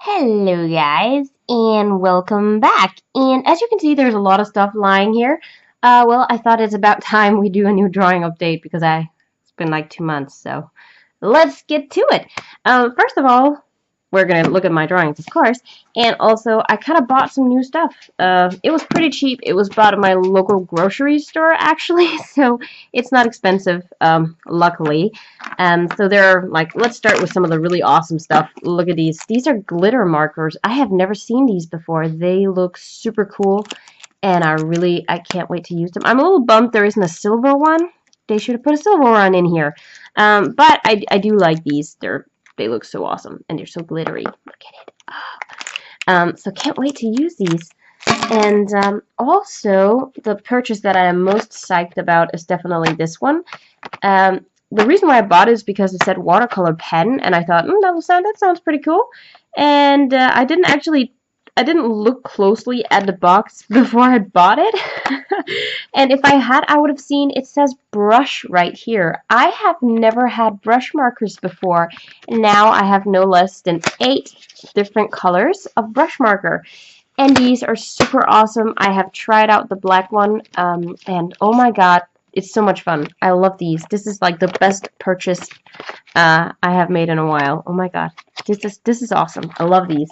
Hello guys, and welcome back. And as you can see, there's a lot of stuff lying here. Well, I thought it's about time we do a new drawing update because it's been like 2 months, so let's get to it. First of all, we're gonna look at my drawings, of course, and also I kind of bought some new stuff. It was pretty cheap. It was bought at my local grocery store, actually, so it's not expensive, luckily. So they're like, let's start with some of the really awesome stuff. Look at these. These are glitter markers. I have never seen these before. They look super cool, and I can't wait to use them. I'm a little bummed there isn't a silver one. They should have put a silver one in here. But I do like these. They look so awesome, and they're so glittery. Look at it. Oh. So can't wait to use these. And also, the purchase that I am most psyched about is definitely this one. The reason why I bought it is because it said watercolor pen, and I thought, that sounds pretty cool. And I didn't look closely at the box before I bought it. And if I had, I would have seen it says brush right here. I have never had brush markers before. Now I have no less than 8 different colors of brush marker. And these are super awesome. I have tried out the black one, and oh my god, it's so much fun. I love these. This is like the best purchase I have made in a while. Oh my god, this is awesome. I love these.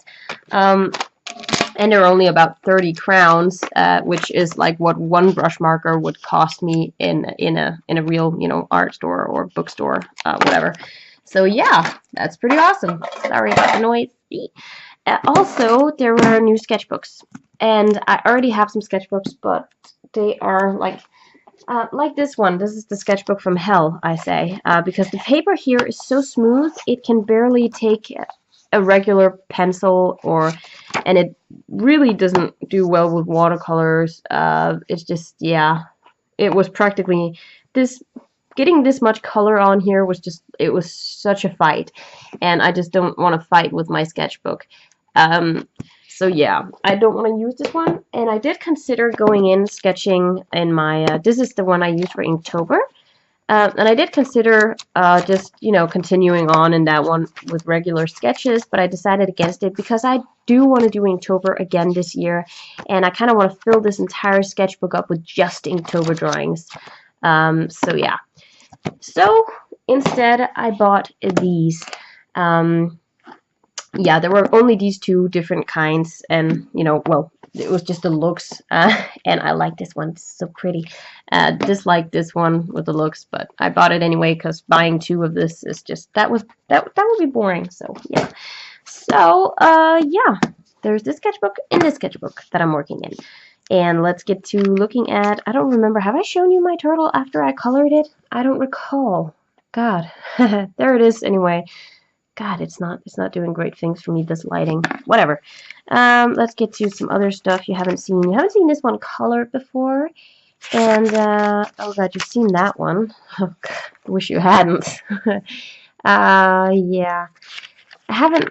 And they're only about 30 crowns, which is like what one brush marker would cost me in a real, art store or bookstore, whatever. So yeah, that's pretty awesome. Sorry about the noise. Also, there were new sketchbooks, and I already have some sketchbooks, but they are like this one. This is the sketchbook from hell, I say, because the paper here is so smooth, it can barely take a regular pencil, and it really doesn't do well with watercolors. It's just, yeah, it was practically getting this much color on here it was such a fight, and I just don't want to fight with my sketchbook. So yeah, I don't want to use this one, and I did consider going in sketching in my, this is the one I used for Inktober. And I did consider just, continuing on in that one with regular sketches, but I decided against it because I do want to do Inktober again this year, and I kind of want to fill this entire sketchbook up with just Inktober drawings. So yeah. So instead, I bought these. Yeah, there were only these 2 different kinds, and, well, it was just the looks, and I like this one. It's so pretty. Dislike this one with the looks, but I bought it anyway because buying 2 of this is just that would be boring. So yeah. So yeah, there's this sketchbook and this sketchbook that I'm working in, and let's get to looking at. I don't remember. Have I shown you my turtle after I colored it? I don't recall. God, there it is. Anyway. God, it's not doing great things for me, this lighting. Whatever. Let's get to some other stuff you haven't seen. You haven't seen this one colored before. And, oh god, you've seen that one. Oh, god, I wish you hadn't. Yeah. I haven't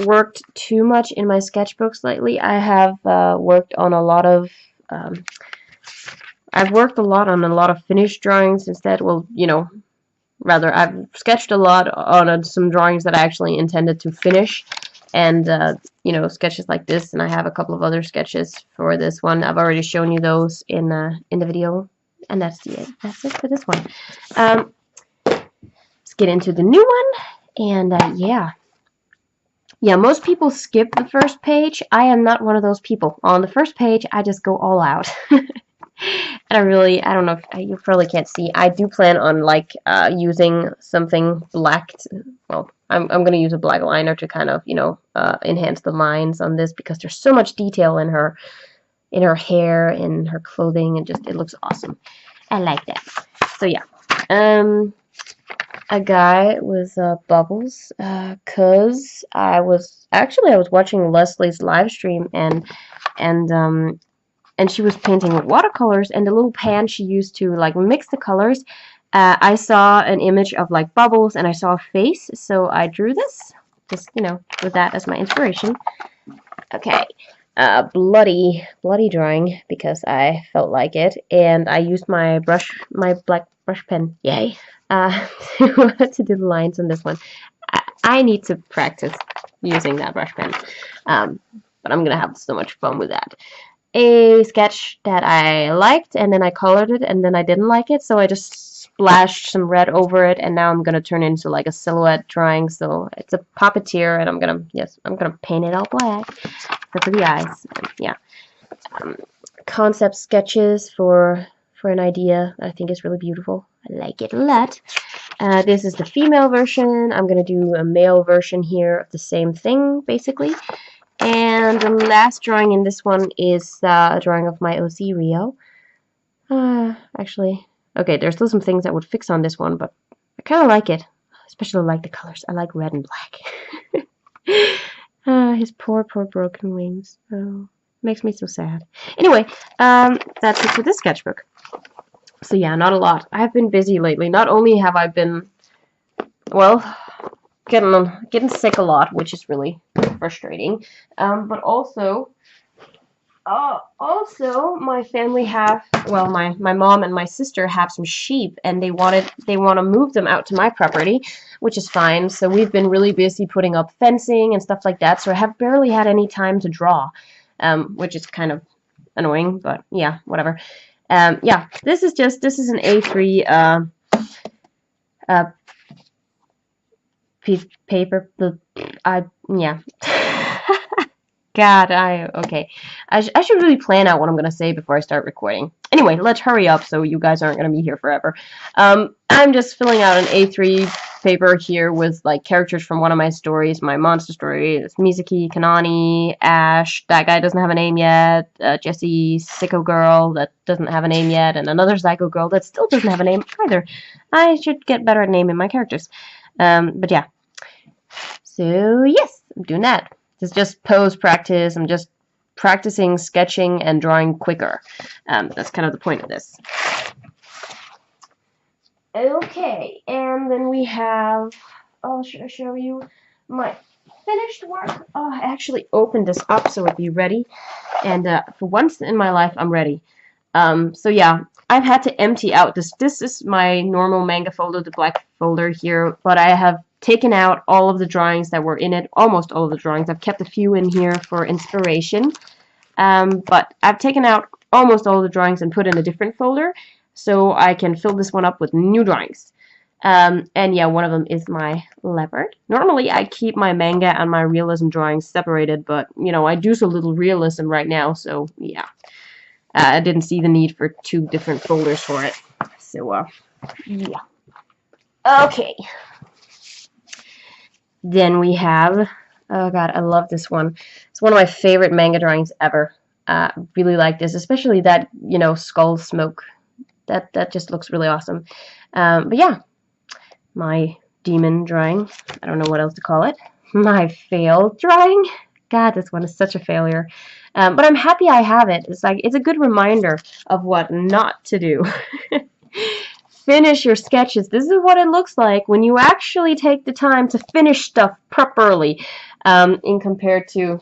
worked too much in my sketchbooks lately. I have worked on a lot of, I've worked a lot on a lot of finished drawings instead. Well, rather, I've sketched a lot on some drawings that I actually intended to finish, and sketches like this, and I have a couple of other sketches for this one. I've already shown you those in the video, and that's it for this one. Let's get into the new one, and yeah, most people skip the first page. I am not one of those people. On the first page, I just go all out. And I don't know if you probably can't see. I do plan on using something black. Well, I'm going to use a black liner to kind of enhance the lines on this because there's so much detail in her hair, in her clothing, and just it looks awesome. I like that. So yeah, a guy with bubbles, cause I was watching Leslie's live stream, and she was painting with watercolors, and the little pan she used to mix the colors, I saw an image of bubbles, and I saw a face, so I drew this, just with that as my inspiration. Okay, bloody blushing because I felt like it, and I used my black brush pen, yay, to do the lines on this one. I need to practice using that brush pen. But I'm gonna have so much fun with that. A sketch that I liked, and then I colored it, and then I didn't like it, so I just splashed some red over it, and now I'm gonna turn it into like a silhouette drawing. So it's a puppeteer, and I'm gonna paint it all black except for the eyes. And yeah, concept sketches for an idea I think is really beautiful. I like it a lot. This is the female version. I'm gonna do a male version here of the same thing, basically. And the last drawing in this one is a drawing of my OC Rio. Actually, okay, there's still some things I would fix on this one, but I kind of like it. Especially like the colors. I like red and black. His poor broken wings. Oh, makes me so sad. Anyway, that's it for this sketchbook. So yeah, not a lot. I've been busy lately. Not only have I been, well, getting sick a lot, which is really frustrating. But also my family have, well, my mom and my sister have some sheep, and they want to move them out to my property, which is fine. So we've been really busy putting up fencing and stuff like that. So I have barely had any time to draw, which is kind of annoying, but yeah, whatever. Yeah, this is an A3 piece of paper. Yeah. God, okay. I should really plan out what I'm gonna say before I start recording. Anyway, let's hurry up so you guys aren't gonna be here forever. I'm just filling out an A3 paper here with like characters from one of my stories, my monster story. It's Mizuki, Kanani, Ash, that guy doesn't have a name yet, Jessie, Psycho Girl, that doesn't have a name yet, and another Psycho Girl that still doesn't have a name either. I should get better at naming my characters. But yeah. So yes, I'm doing that. This is just pose practice. I'm just practicing sketching and drawing quicker. That's kind of the point of this. Okay, and then we have, should I show you my finished work? Oh, I actually opened this up so it'd be ready. And for once in my life, I'm ready. So yeah, I've had to empty out this. This is my normal manga folder, the black folder here, but I have taken out all of the drawings that were in it, almost all of the drawings. I've kept a few in here for inspiration, but I've taken out almost all of the drawings and put in a different folder so I can fill this one up with new drawings. And yeah, one of them is my leopard. Normally I keep my manga and my realism drawings separated, but you know, I do so little realism right now, so yeah. I didn't see the need for two different folders for it. So yeah. Okay. Then we have, oh god, I love this one. It's one of my favorite manga drawings ever. Really like this, especially that, you know, skull smoke. That just looks really awesome. But yeah, my demon drawing. I don't know what else to call it. My failed drawing. God, this one is such a failure. But I'm happy I have it. It's a good reminder of what not to do. Finish your sketches. This is what it looks like when you actually take the time to finish stuff properly, in compared to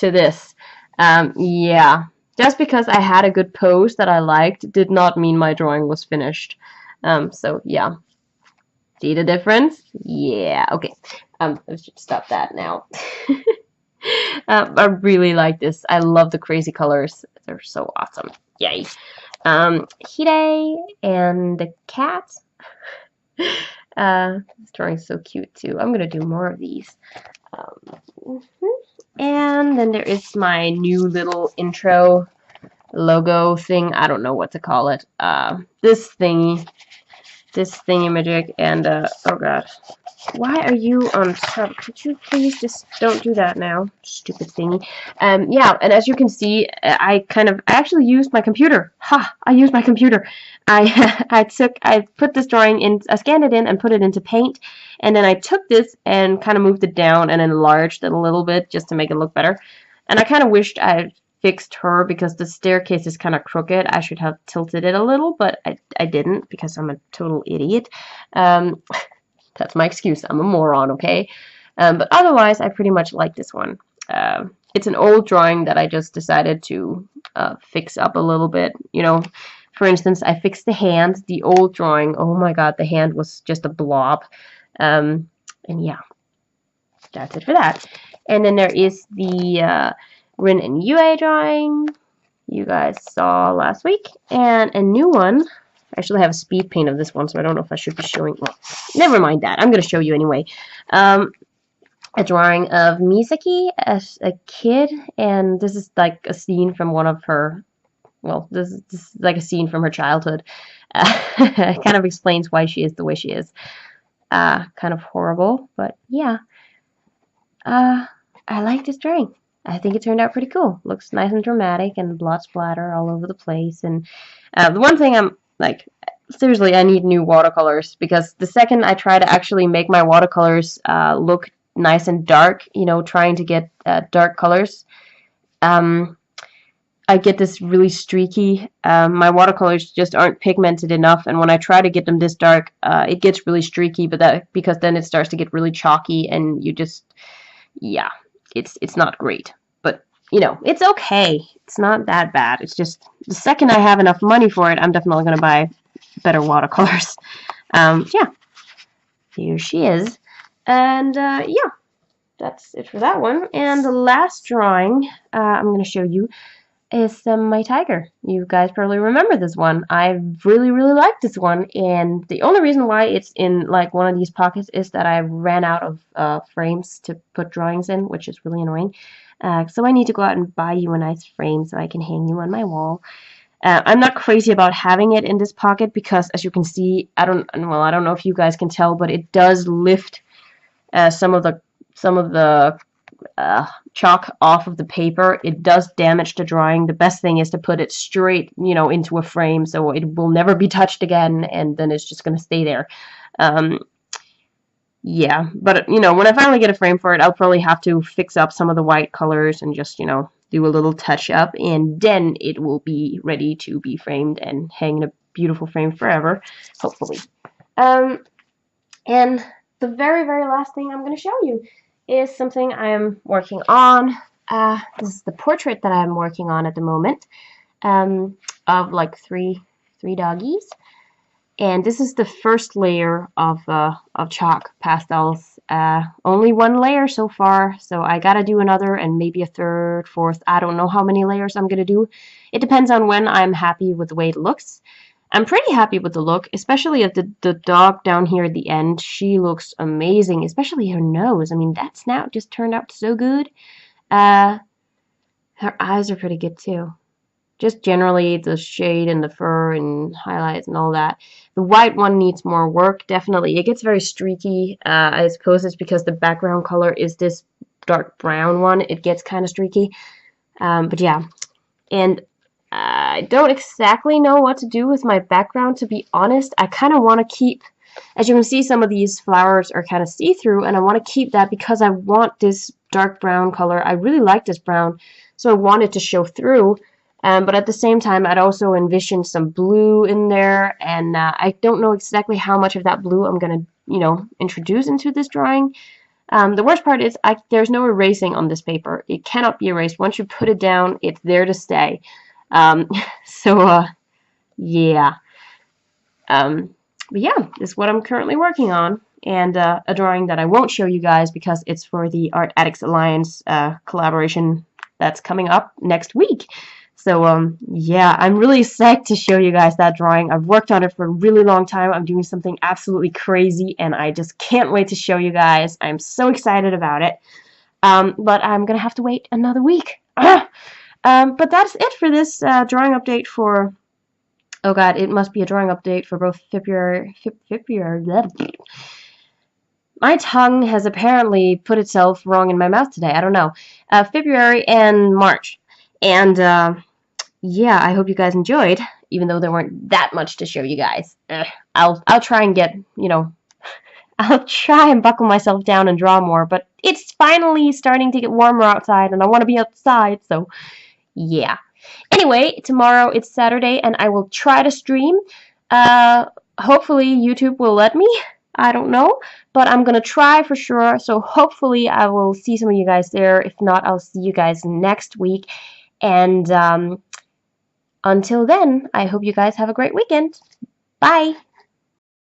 this. Yeah, just because I had a good pose that I liked did not mean my drawing was finished. So yeah, see the difference? Yeah. Okay. I should stop that now. I really like this. I love the crazy colors. They're so awesome. Yay. Hide and the cat. This drawing's so cute too. I'm gonna do more of these. And then there is my new little intro logo thing. I don't know what to call it. This thingy magic, and oh god. Why are you on top? Could you please just don't do that now, stupid thingy. Yeah, and as you can see, I actually used my computer. Ha! I used my computer. I put this drawing in, I scanned it in and put it into Paint, and then I took this and kind of moved it down and enlarged it a little bit just to make it look better. And I kind of wished I had fixed her because the staircase is kind of crooked. I should have tilted it a little, but I didn't because I'm a total idiot. That's my excuse. I'm a moron, okay? But otherwise, I pretty much like this one. It's an old drawing that I just decided to fix up a little bit. You know, for instance, I fixed the hand. The old drawing, oh my god, the hand was just a blob. And yeah, that's it for that. And then there is the Rin and Yue drawing you guys saw last week, and a new one. I actually have a speed paint of this one, so I don't know if I should be showing. Well, never mind that. I'm going to show you anyway. A drawing of Misaki as a kid, and this is like a scene from one of her. Well, this is like a scene from her childhood. It kind of explains why she is the way she is. Kind of horrible, but yeah. I like this drawing. I think it turned out pretty cool. Looks nice and dramatic and blood splatter all over the place. And the one thing I'm like, seriously, I need new watercolors, because the second I try to actually make my watercolors look nice and dark, you know, trying to get dark colors, I get this really streaky. My watercolors just aren't pigmented enough, and when I try to get them this dark, it gets really streaky. But because then it starts to get really chalky, and you just, yeah, it's not great. But you know, it's okay. It's not that bad. It's just the second I have enough money for it, I'm definitely gonna buy better watercolors. Yeah, here she is, and yeah, that's it for that one. And the last drawing I'm gonna show you is my tiger. You guys probably remember this one. I really like this one, and the only reason why it's in like one of these pockets is that I ran out of frames to put drawings in, which is really annoying. So I need to go out and buy you a nice frame so I can hang you on my wall. I'm not crazy about having it in this pocket because, as you can see, I don't know if you guys can tell, but it does lift some of the chalk off of the paper. It does damage the drawing. The best thing is to put it straight, you know, into a frame so it will never be touched again, and then it's just going to stay there. Yeah, but you know, when I finally get a frame for it, I'll probably have to fix up some of the white colors and just, you know, do a little touch up, and then it will be ready to be framed and hang in a beautiful frame forever, hopefully. And the very last thing I'm going to show you is something I'm working on. This is the portrait that I'm working on at the moment, of like three doggies. And this is the first layer of chalk pastels. Only one layer so far, so I gotta do another and maybe a third, fourth. I don't know how many layers I'm gonna do. It depends on when I'm happy with the way it looks. I'm pretty happy with the look, especially of the dog down here at the end. She looks amazing, especially her nose. I mean, that snout just turned out so good. Her eyes are pretty good too. Just generally the shade and the fur and highlights and all that. The white one needs more work, definitely. It gets very streaky. I suppose it's because the background color is this dark brown one. It gets kind of streaky. But yeah. And I don't exactly know what to do with my background, to be honest. I kind of want to keep, as you can see, some of these flowers are kind of see-through, and I want to keep that because I want this dark brown color. I really like this brown, so I want it to show through. But at the same time, I'd also envision some blue in there, and I don't know exactly how much of that blue I'm going to, you know, introduce into this drawing. The worst part is there's no erasing on this paper. It cannot be erased. Once you put it down, it's there to stay. So, yeah. But yeah, this is what I'm currently working on, and a drawing that I won't show you guys because it's for the Art Addicts Alliance collaboration that's coming up next week. So, yeah, I'm really psyched to show you guys that drawing. I've worked on it for a really long time. I'm doing something absolutely crazy, and I just can't wait to show you guys. I'm so excited about it. But I'm going to have to wait another week. But that's it for this drawing update for... Oh god, it must be a drawing update for both February... My tongue has apparently put itself wrong in my mouth today. I don't know. February and March. And, yeah, I hope you guys enjoyed, even though there weren't that much to show you guys. I'll try and get, you know... I'll try and buckle myself down and draw more, but it's finally starting to get warmer outside, and I want to be outside, so... Yeah. Anyway, tomorrow it's Saturday, and I will try to stream. Hopefully YouTube will let me. I don't know, but I'm gonna try for sure. So hopefully I will see some of you guys there. If not, I'll see you guys next week. And until then, I hope you guys have a great weekend. Bye.